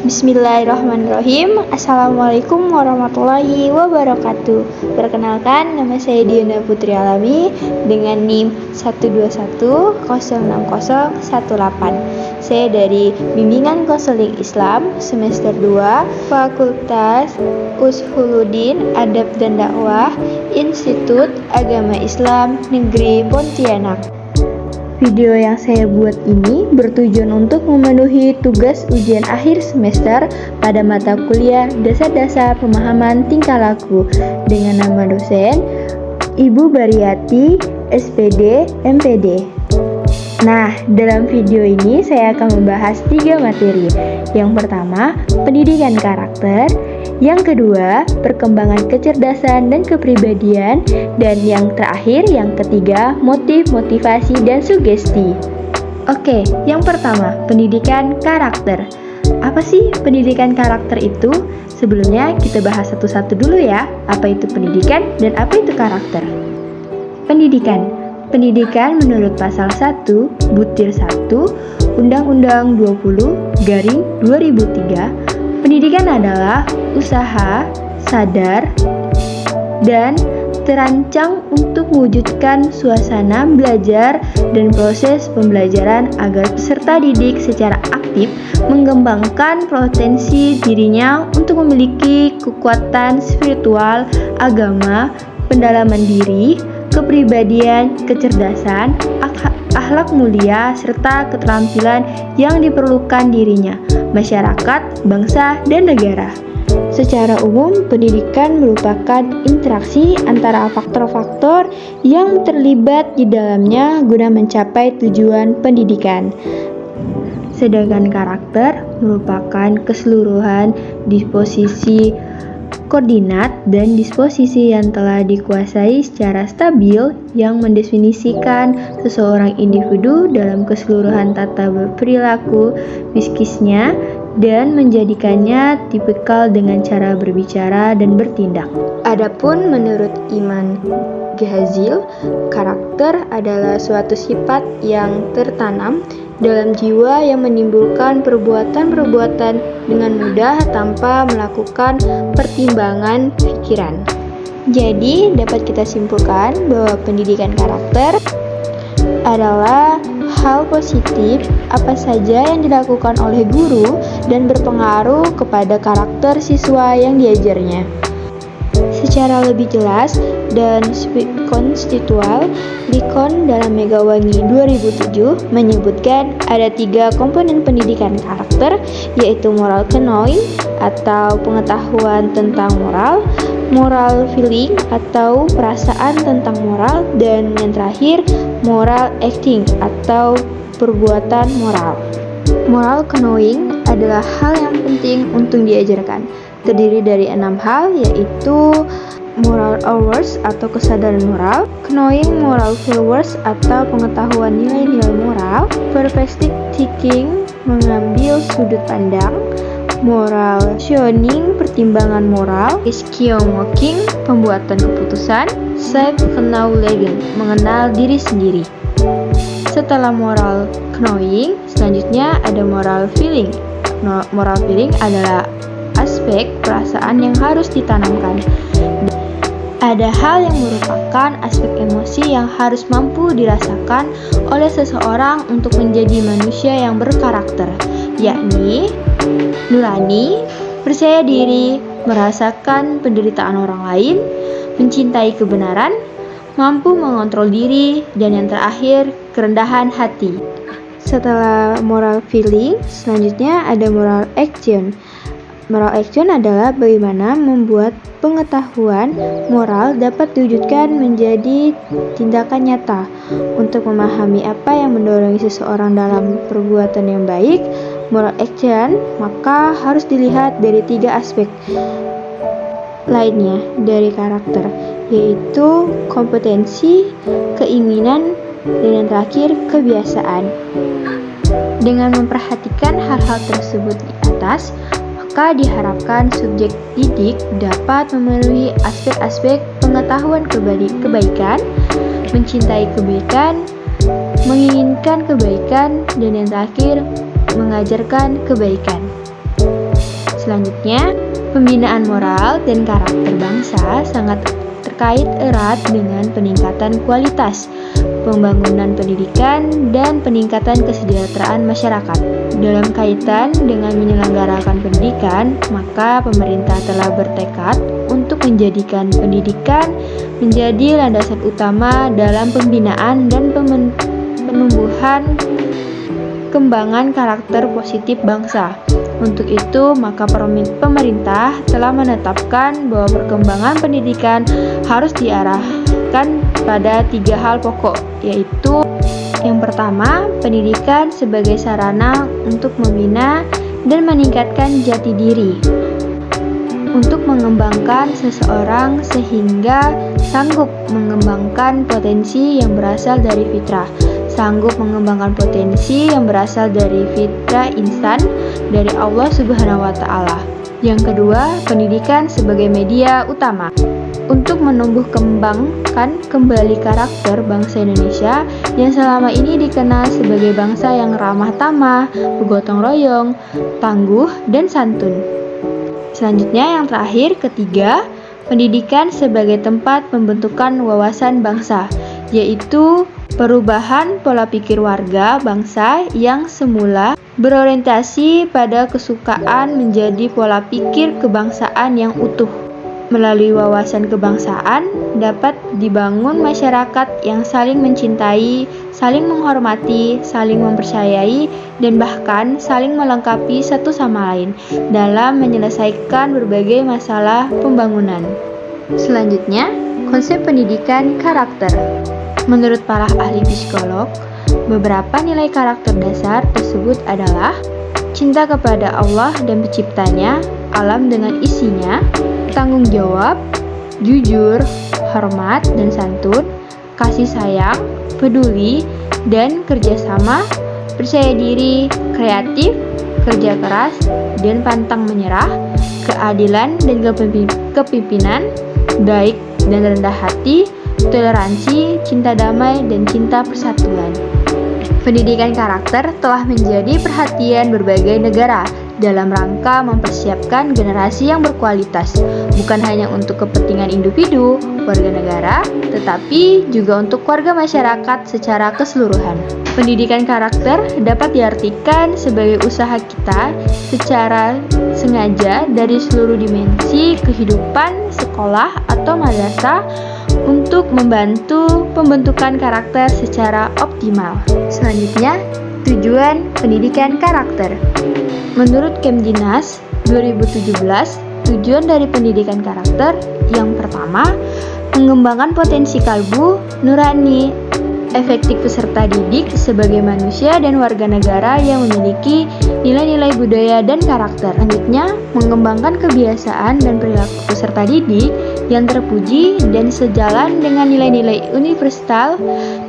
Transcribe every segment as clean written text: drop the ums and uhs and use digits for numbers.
Bismillahirrahmanirrahim. Assalamualaikum warahmatullahi wabarakatuh. Perkenalkan, nama saya Diana Putri Alami dengan NIM 121060018. Saya dari Bimbingan Konseling Islam semester 2, Fakultas Ushuluddin Adab dan Dakwah, Institut Agama Islam Negeri Pontianak. Video yang saya buat ini bertujuan untuk memenuhi tugas ujian akhir semester pada mata kuliah Dasar-Dasar Pemahaman Tingkah Laku dengan nama dosen Ibu Bariyati, SPD, MPD. Nah, dalam video ini saya akan membahas 3 materi. Yang pertama, pendidikan karakter. Yang kedua, perkembangan kecerdasan dan kepribadian. Dan yang terakhir, yang ketiga, motif, motivasi, dan sugesti. Oke, yang pertama, pendidikan karakter. Apa sih pendidikan karakter itu? Sebelumnya kita bahas satu-satu dulu ya. Apa itu pendidikan dan apa itu karakter? Pendidikan. Pendidikan menurut pasal 1, butir 1, Undang-Undang 20/2003, pendidikan adalah usaha, sadar, dan terancang untuk mewujudkan suasana belajar dan proses pembelajaran agar peserta didik secara aktif mengembangkan potensi dirinya untuk memiliki kekuatan spiritual, agama, pendalaman diri, kepribadian, kecerdasan, akhlak mulia, serta keterampilan yang diperlukan dirinya, masyarakat, bangsa, dan negara. Secara umum, pendidikan merupakan interaksi antara faktor-faktor yang terlibat di dalamnya guna mencapai tujuan pendidikan. Sedangkan karakter merupakan keseluruhan disposisi koordinat dan disposisi yang telah dikuasai secara stabil yang mendefinisikan seseorang individu dalam keseluruhan tata perilaku psikisnya dan menjadikannya tipikal dengan cara berbicara dan bertindak. Adapun menurut Iman Ghazali, karakter adalah suatu sifat yang tertanam dalam jiwa yang menimbulkan perbuatan-perbuatan dengan mudah tanpa melakukan pertimbangan pikiran. Jadi, dapat kita simpulkan bahwa pendidikan karakter adalah hal positif apa saja yang dilakukan oleh guru dan berpengaruh kepada karakter siswa yang diajarnya. Secara lebih jelas dan konstitual, Likon dalam Megawangi 2007 menyebutkan ada 3 komponen pendidikan karakter, yaitu moral knowing atau pengetahuan tentang moral, moral feeling atau perasaan tentang moral, dan yang terakhir moral acting atau perbuatan moral. Moral knowing adalah hal yang penting untuk diajarkan. Terdiri dari 6 hal, yaitu moral awareness atau kesadaran moral, knowing moral values atau pengetahuan nilai-nilai moral, perspective thinking mengambil sudut pandang, moral reasoning pertimbangan moral, decision making pembuatan keputusan, self knowledge mengenal diri sendiri. Setelah moral knowing, selanjutnya ada moral feeling. Moral feeling adalah aspek perasaan yang harus ditanamkan. Ada hal yang merupakan aspek emosi yang harus mampu dirasakan oleh seseorang untuk menjadi manusia yang berkarakter, yakni nurani, percaya diri, merasakan penderitaan orang lain, mencintai kebenaran, mampu mengontrol diri, dan yang terakhir, kerendahan hati. Setelah moral feeling, selanjutnya ada moral action. Moral action adalah bagaimana membuat pengetahuan moral dapat diwujudkan menjadi tindakan nyata. Untuk memahami apa yang mendorong seseorang dalam perbuatan yang baik, moral action, maka harus dilihat dari 3 aspek lainnya dari karakter, yaitu kompetensi, keinginan, dan yang terakhir kebiasaan. Dengan memperhatikan hal-hal tersebut di atas, maka diharapkan subjek didik dapat memenuhi aspek-aspek pengetahuan kebaikan, mencintai kebaikan, menginginkan kebaikan, dan yang terakhir, mengajarkan kebaikan. Selanjutnya, pembinaan moral dan karakter bangsa sangat terkait erat dengan peningkatan kualitas, pembangunan pendidikan, dan peningkatan kesejahteraan masyarakat. Dalam kaitan dengan menyelenggarakan pendidikan, maka pemerintah telah bertekad untuk menjadikan pendidikan menjadi landasan utama dalam pembinaan dan penumbuhan kembangan karakter positif bangsa. Untuk itu, maka pemerintah telah menetapkan bahwa perkembangan pendidikan harus diarahkan pada 3 hal pokok, yaitu yang pertama, pendidikan sebagai sarana untuk membina dan meningkatkan jati diri, untuk mengembangkan seseorang sehingga sanggup mengembangkan potensi yang berasal dari fitrah, sanggup mengembangkan potensi yang berasal dari fitrah insan dari Allah Subhanahu wa Ta'ala. Yang kedua, pendidikan sebagai media utama untuk menumbuh kembangkan kembali karakter bangsa Indonesia yang selama ini dikenal sebagai bangsa yang ramah tamah, bergotong royong, tangguh, dan santun. Selanjutnya yang terakhir, ketiga, pendidikan sebagai tempat pembentukan wawasan bangsa, yaitu perubahan pola pikir warga bangsa yang semula berorientasi pada kesukaan menjadi pola pikir kebangsaan yang utuh. Melalui wawasan kebangsaan dapat dibangun masyarakat yang saling mencintai, saling menghormati, saling mempercayai, dan bahkan saling melengkapi satu sama lain dalam menyelesaikan berbagai masalah pembangunan. Selanjutnya, konsep pendidikan karakter. Menurut para ahli psikolog, beberapa nilai karakter dasar tersebut adalah cinta kepada Allah dan penciptanya, alam dengan isinya, tanggung jawab, jujur, hormat dan santun, kasih sayang, peduli, dan kerjasama, percaya diri, kreatif, kerja keras, dan pantang menyerah, keadilan dan kepemimpinan, baik dan rendah hati, toleransi, cinta damai, dan cinta persatuan. Pendidikan karakter telah menjadi perhatian berbagai negara dalam rangka mempersiapkan generasi yang berkualitas, bukan hanya untuk kepentingan individu, warga negara, tetapi juga untuk warga masyarakat secara keseluruhan. Pendidikan karakter dapat diartikan sebagai usaha kita secara sengaja dari seluruh dimensi kehidupan sekolah atau madrasah untuk membantu pembentukan karakter secara optimal. Selanjutnya, tujuan pendidikan karakter. Menurut Kemdinas 2017, tujuan dari pendidikan karakter yang pertama, mengembangkan potensi kalbu, nurani, efektif peserta didik sebagai manusia dan warga negara yang memiliki nilai-nilai budaya dan karakter. Selanjutnya, mengembangkan kebiasaan dan perilaku peserta didik yang terpuji dan sejalan dengan nilai-nilai universal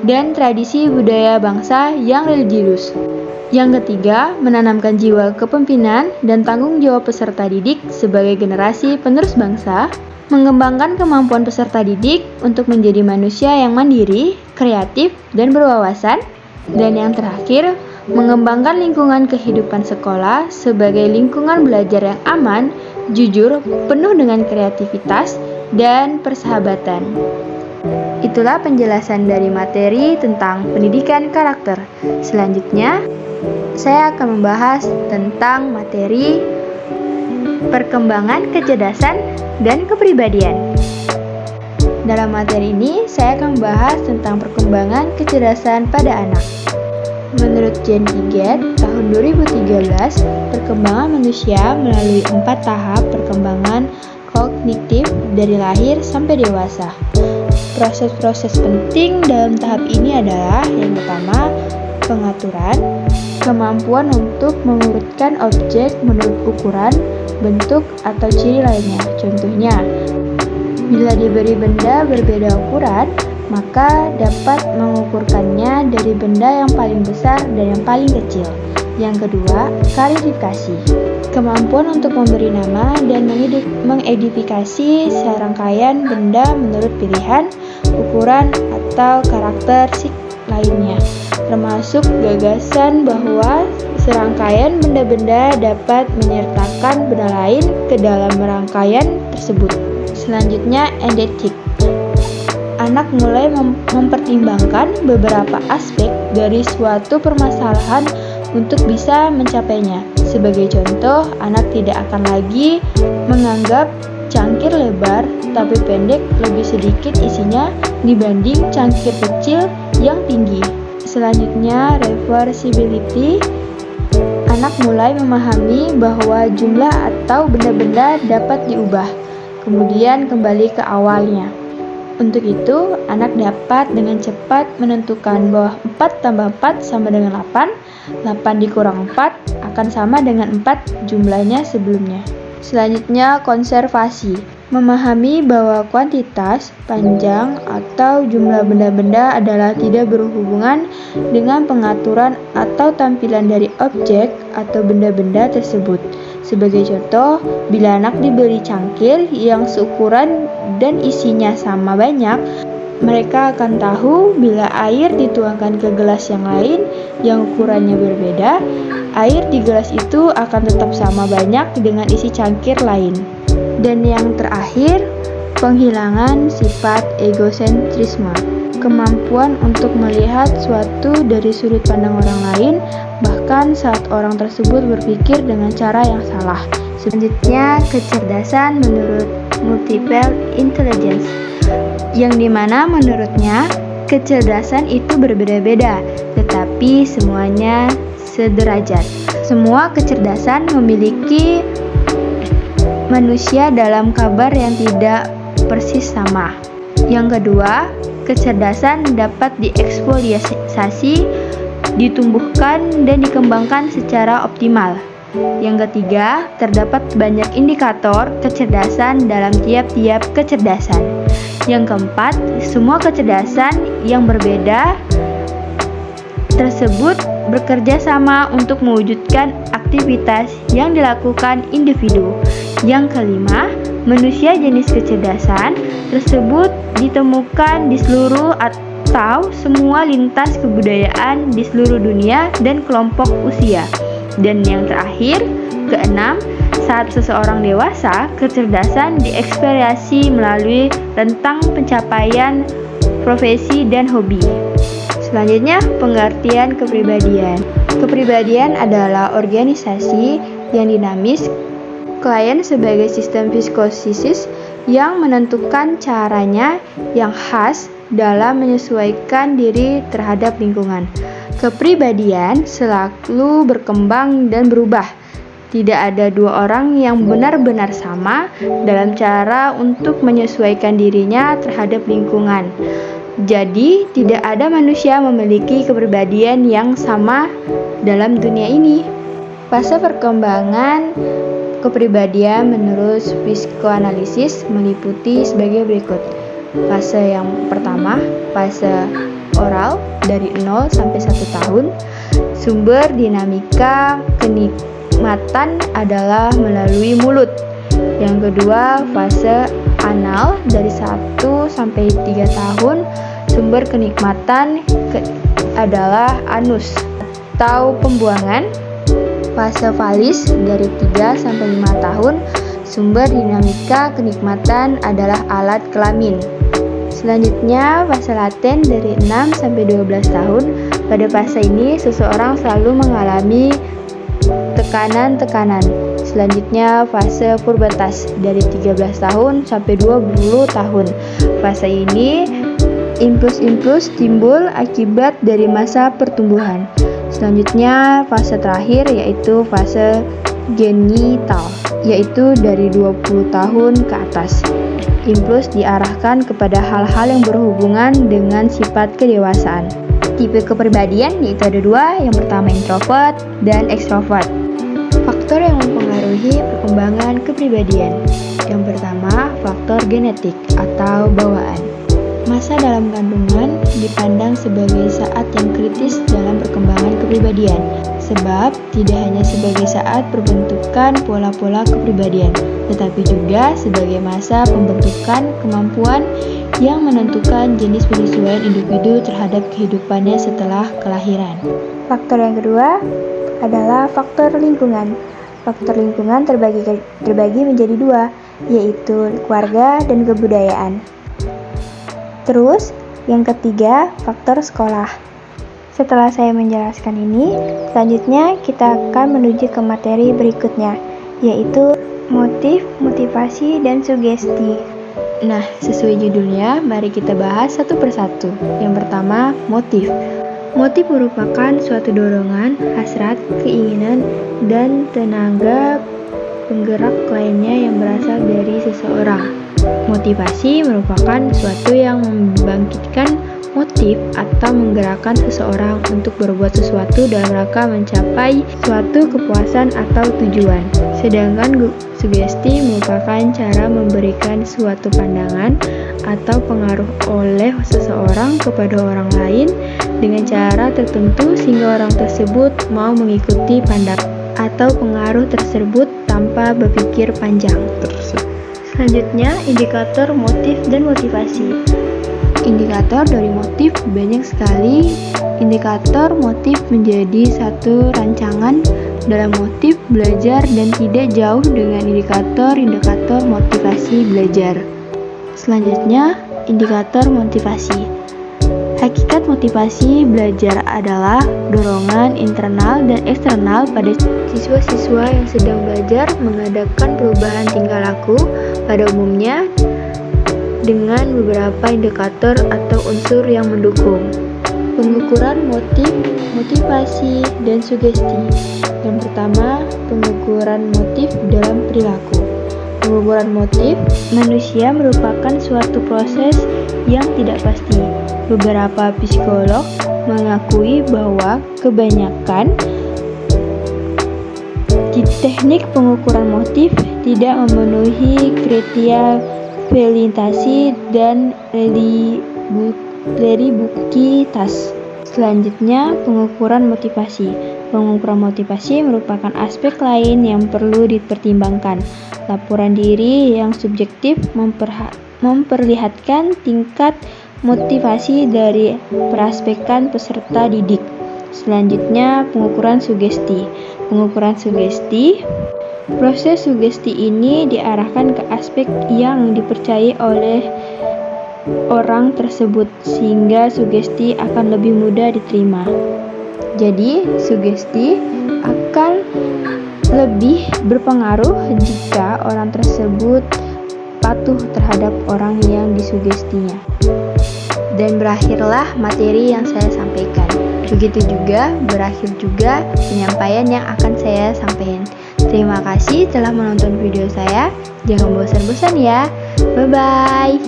dan tradisi budaya bangsa yang religius. Yang ketiga, menanamkan jiwa kepemimpinan dan tanggung jawab peserta didik sebagai generasi penerus bangsa, mengembangkan kemampuan peserta didik untuk menjadi manusia yang mandiri, kreatif, dan berwawasan. Dan yang terakhir, mengembangkan lingkungan kehidupan sekolah sebagai lingkungan belajar yang aman, jujur, penuh dengan kreativitas, dan persahabatan. Itulah penjelasan dari materi tentang pendidikan karakter. Selanjutnya, saya akan membahas tentang materi perkembangan kecerdasan dan kepribadian. Dalam materi ini, saya akan membahas tentang perkembangan kecerdasan pada anak. Menurut Jane Piaget, tahun 2013, perkembangan manusia melalui 4 tahap perkembangan kognitif dari lahir sampai dewasa. Proses-proses penting dalam tahap ini adalah yang pertama, pengaturan, kemampuan untuk mengurutkan objek menurut ukuran, bentuk, atau ciri lainnya. Contohnya, bila diberi benda berbeda ukuran, maka dapat mengukurkannya dari benda yang paling besar dan yang paling kecil. Yang kedua, klarifikasi, kemampuan untuk memberi nama dan mengidentifikasi serangkaian benda menurut pilihan, ukuran, atau karakter lainnya, termasuk gagasan bahwa serangkaian benda-benda dapat menyertakan benda lain ke dalam rangkaian tersebut. Selanjutnya, endetik. Anak mulai mempertimbangkan beberapa aspek dari suatu permasalahan untuk bisa mencapainya. Sebagai contoh, anak tidak akan lagi menganggap cangkir lebar tapi pendek lebih sedikit isinya dibanding cangkir kecil yang tinggi. Selanjutnya, reversibility. Anak mulai memahami bahwa jumlah atau benda-benda dapat diubah, kemudian kembali ke awalnya. Untuk itu, anak dapat dengan cepat menentukan bahwa 4 tambah 4 sama dengan 8, 8 dikurang 4 akan sama dengan 4 jumlahnya sebelumnya. Selanjutnya, konservasi. Memahami bahwa kuantitas, panjang, atau jumlah benda-benda adalah tidak berhubungan dengan pengaturan atau tampilan dari objek atau benda-benda tersebut. Sebagai contoh, bila anak diberi cangkir yang seukuran dan isinya sama banyak, mereka akan tahu bila air dituangkan ke gelas yang lain yang ukurannya berbeda, air di gelas itu akan tetap sama banyak dengan isi cangkir lain. Dan yang terakhir, penghilangan sifat egosentrisme. Kemampuan untuk melihat suatu dari sudut pandang orang lain, bahkan saat orang tersebut berpikir dengan cara yang salah. Selanjutnya, kecerdasan menurut multiple intelligence, yang dimana menurutnya kecerdasan itu berbeda-beda, tetapi semuanya sederajat. Semua kecerdasan memiliki manusia dalam kabar yang tidak persis sama. Yang kedua, kecerdasan dapat dieksploitasi, ditumbuhkan, dan dikembangkan secara optimal. Yang ketiga, terdapat banyak indikator kecerdasan dalam tiap-tiap kecerdasan. Yang keempat, semua kecerdasan yang berbeda tersebut bekerja sama untuk mewujudkan aktivitas yang dilakukan individu. Yang kelima, manusia jenis kecerdasan tersebut ditemukan di seluruh atau semua lintas kebudayaan di seluruh dunia dan kelompok usia. Dan yang terakhir, keenam, saat seseorang dewasa, kecerdasan diekspresi melalui rentang pencapaian profesi dan hobi. Selanjutnya, pengertian kepribadian. Kepribadian adalah organisasi yang dinamis. Klien sebagai sistem psikosis yang menentukan caranya yang khas dalam menyesuaikan diri terhadap lingkungan. Kepribadian selalu berkembang dan berubah. Tidak ada dua orang yang benar-benar sama dalam cara untuk menyesuaikan dirinya terhadap lingkungan. Jadi, tidak ada manusia memiliki kepribadian yang sama dalam dunia ini. Fase perkembangan kepribadian menurut psikoanalisis meliputi sebagai berikut. Fase yang pertama, fase oral dari 0 sampai 1 tahun. Sumber dinamika kenikmatan adalah melalui mulut. Yang kedua, fase anal dari 1 sampai 3 tahun. Sumber kenikmatan adalah anus atau pembuangan. Fase falis dari 3 sampai 5 tahun. Sumber dinamika kenikmatan adalah alat kelamin. Selanjutnya, fase laten dari 6 sampai 12 tahun. Pada fase ini, seseorang selalu mengalami tekanan-tekanan. Selanjutnya, fase pubertas dari 13 tahun sampai 20 tahun. Fase ini, impuls-impuls timbul akibat dari masa pertumbuhan. Selanjutnya, fase terakhir yaitu fase genital, yaitu dari 20 tahun ke atas. Impuls diarahkan kepada hal-hal yang berhubungan dengan sifat kedewasaan. Tipe kepribadian yaitu ada dua, yang pertama introvert dan extrovert. Faktor yang mempengaruhi perkembangan kepribadian. Yang pertama, faktor genetik atau bawaan. Masa dalam kandungan dipandang sebagai saat yang kritis dalam perkembangan kepribadian. Sebab tidak hanya sebagai saat perbentukan pola-pola kepribadian, tetapi juga sebagai masa pembentukan kemampuan yang menentukan jenis penyesuaian individu terhadap kehidupannya setelah kelahiran. Faktor yang kedua adalah faktor lingkungan. Faktor lingkungan terbagi menjadi dua, yaitu keluarga dan kebudayaan. Terus, yang ketiga, faktor sekolah. Setelah saya menjelaskan ini, selanjutnya kita akan menuju ke materi berikutnya, yaitu motif, motivasi, dan sugesti. Nah, sesuai judulnya, mari kita bahas satu persatu. Yang pertama, motif. Motif merupakan suatu dorongan, hasrat, keinginan, dan tenaga penggerak lainnya yang berasal dari seseorang. Motivasi merupakan suatu yang membangkitkan motif atau menggerakkan seseorang untuk berbuat sesuatu dalam rangka mencapai suatu kepuasan atau tujuan. Sedangkan sugesti merupakan cara memberikan suatu pandangan atau pengaruh oleh seseorang kepada orang lain dengan cara tertentu sehingga orang tersebut mau mengikuti pandangan atau pengaruh tersebut tanpa berpikir panjang. Selanjutnya, indikator motif dan motivasi. Indikator dari motif banyak sekali. Indikator motif menjadi satu rancangan dalam motif belajar dan tidak jauh dengan indikator motivasi belajar. Selanjutnya, indikator motivasi. Hakikat motivasi belajar adalah dorongan internal dan eksternal pada siswa-siswa yang sedang belajar mengadakan perubahan tingkah laku pada umumnya dengan beberapa indikator atau unsur yang mendukung. Pengukuran motif, motivasi, dan sugesti. Yang pertama, pengukuran motif dalam perilaku. Pengukuran motif manusia merupakan suatu proses yang tidak pasti. Beberapa psikolog mengakui bahwa kebanyakan teknik pengukuran motif tidak memenuhi kriteria validasi dan reliabilitas. Selanjutnya, pengukuran motivasi. Pengukuran motivasi merupakan aspek lain yang perlu dipertimbangkan. Laporan diri yang subjektif memperlihatkan tingkat motivasi dari peraspekan peserta didik. Selanjutnya, pengukuran sugesti. Pengukuran sugesti. Proses sugesti ini diarahkan ke aspek yang dipercayai oleh orang tersebut sehingga sugesti akan lebih mudah diterima. Jadi, sugesti akan lebih berpengaruh jika orang tersebut patuh terhadap orang yang disugestinya. Dan berakhirlah materi yang saya sampaikan. Begitu juga berakhir juga penyampaian yang akan saya sampaikan. Terima kasih telah menonton video saya. Jangan bosan-bosan ya. Bye-bye.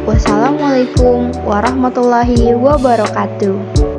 Wassalamualaikum warahmatullahi wabarakatuh.